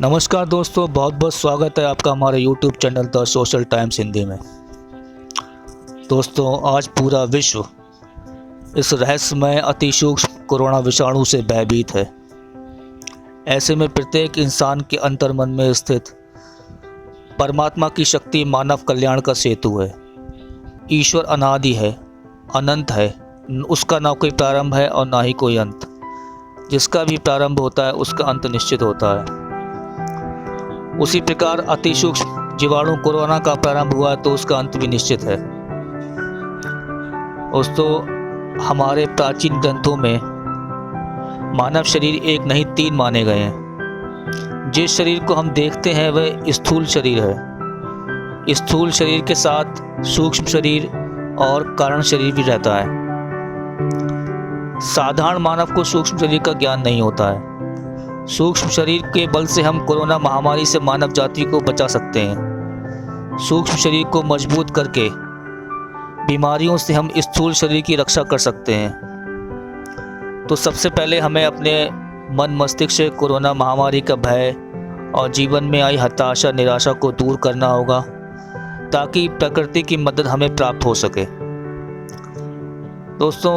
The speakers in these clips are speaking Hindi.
नमस्कार दोस्तों, बहुत बहुत स्वागत है आपका हमारे YouTube channel the social times Hindi में। दोस्तों, आज पूरा विश्व इस रहस्यमय अतिसूक्ष्म कोरोना विषाणु से भयभीत है। ऐसे में प्रत्येक इंसान के अंतर्मन में स्थित परमात्मा की शक्ति मानव कल्याण का सेतु है। ईश्वर अनादि है, अनंत है, उसका ना कोई प्रारंभ है और ना ही कोई अंत। जिसका भी प्रारंभ होता है उसका अंत निश्चित होता है। उसी प्रकार अतिसूक्ष्म जीवाणु कोरोना का प्रारंभ हुआ तो उसका अंत भी निश्चित है। दोस्तों, हमारे प्राचीन ग्रंथों में मानव शरीर एक नहीं 3 माने गए हैं। जिस शरीर को हम देखते हैं वह स्थूल शरीर है। स्थूल शरीर के साथ सूक्ष्म शरीर और कारण शरीर भी रहता है। साधारण मानव को सूक्ष्म शरीर का ज्ञान नहीं होता है। सूक्ष्म शरीर के बल से हम कोरोना महामारी से मानव जाति को बचा सकते हैं। सूक्ष्म शरीर को मजबूत करके बीमारियों से हम स्थूल शरीर की रक्षा कर सकते हैं। तो सबसे पहले हमें अपने मन मस्तिष्क से कोरोना महामारी का भय और जीवन में आई हताशा निराशा को दूर करना होगा, ताकि प्रकृति की मदद हमें प्राप्त हो सके। दोस्तों,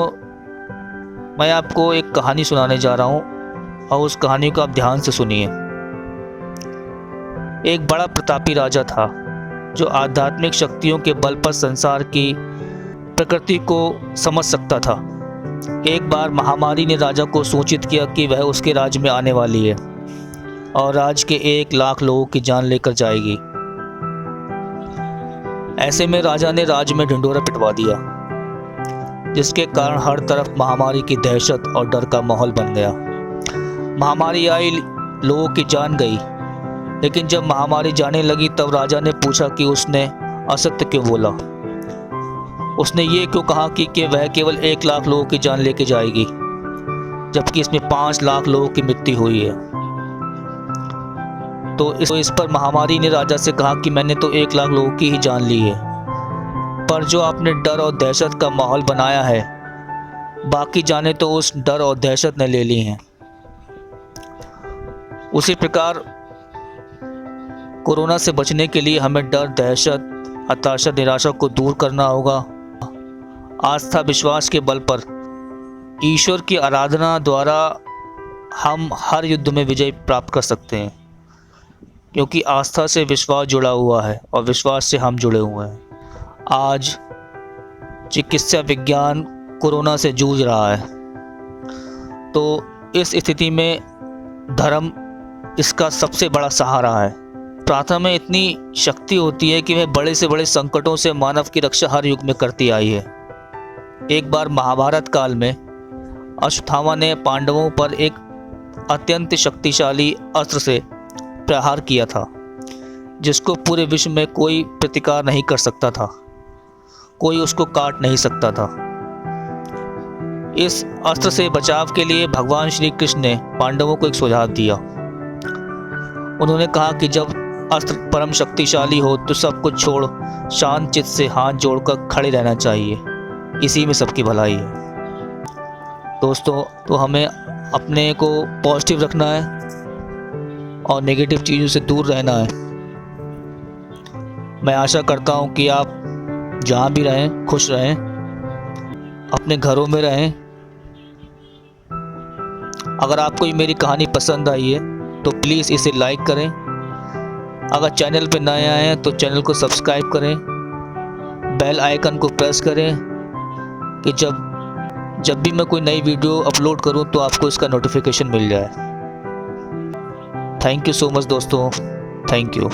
मैं आपको एक कहानी सुनाने जा रहा हूँ और उस कहानी को आप ध्यान से सुनिए। एक बड़ा प्रतापी राजा था जो आध्यात्मिक शक्तियों के बल पर संसार की प्रकृति को समझ सकता था। एक बार महामारी ने राजा को सूचित किया कि वह उसके राज्य में आने वाली है और राज्य के 1 लाख लोगों की जान लेकर जाएगी। ऐसे में राजा ने राज्य में ढिंढोरा पिटवा दिया, जिसके कारण हर तरफ महामारी की दहशत और डर का माहौल बन गया। महामारी आई, लोगों की जान गई, लेकिन जब महामारी जाने लगी तब राजा ने पूछा कि उसने असत्य क्यों बोला। उसने ये क्यों कहा कि वह केवल 1 लाख लोगों की जान लेके जाएगी, जबकि इसमें 5 लाख लोगों की मृत्यु हुई है। तो इस पर महामारी ने राजा से कहा कि मैंने तो 1 लाख लोगों की ही जान ली है, पर जो आपने डर और दहशत का माहौल बनाया है, बाकी जाने तो उस डर और दहशत ने ले ली हैं। उसी प्रकार कोरोना से बचने के लिए हमें डर, दहशत, हताशा, निराशा को दूर करना होगा। आस्था विश्वास के बल पर ईश्वर की आराधना द्वारा हम हर युद्ध में विजय प्राप्त कर सकते हैं, क्योंकि आस्था से विश्वास जुड़ा हुआ है और विश्वास से हम जुड़े हुए हैं। आज चिकित्सा विज्ञान कोरोना से जूझ रहा है, तो इस स्थिति में धर्म इसका सबसे बड़ा सहारा है। प्रार्थना में इतनी शक्ति होती है कि वह बड़े से बड़े संकटों से मानव की रक्षा हर युग में करती आई है। एक बार महाभारत काल में अश्वत्थामा ने पांडवों पर एक अत्यंत शक्तिशाली अस्त्र से प्रहार किया था, जिसको पूरे विश्व में कोई प्रतिकार नहीं कर सकता था, कोई उसको काट नहीं सकता था। इस अस्त्र से बचाव के लिए भगवान श्री कृष्ण ने पांडवों को एक सुझाव दिया। उन्होंने कहा कि जब अस्त्र परम शक्तिशाली हो तो सब कुछ छोड़ शांत चित्त से हाथ जोड़कर खड़े रहना चाहिए, इसी में सबकी भलाई है। दोस्तों, तो हमें अपने को पॉजिटिव रखना है और नेगेटिव चीज़ों से दूर रहना है। मैं आशा करता हूँ कि आप जहाँ भी रहें खुश रहें, अपने घरों में रहें। अगर आपको ये मेरी कहानी पसंद आई है तो प्लीज़ इसे लाइक करें। अगर चैनल पर नए आए हैं तो चैनल को सब्सक्राइब करें, बेल आइकन को प्रेस करें कि जब भी मैं कोई नई वीडियो अपलोड करूं तो आपको इसका नोटिफिकेशन मिल जाए। थैंक यू सो मच दोस्तों, थैंक यू।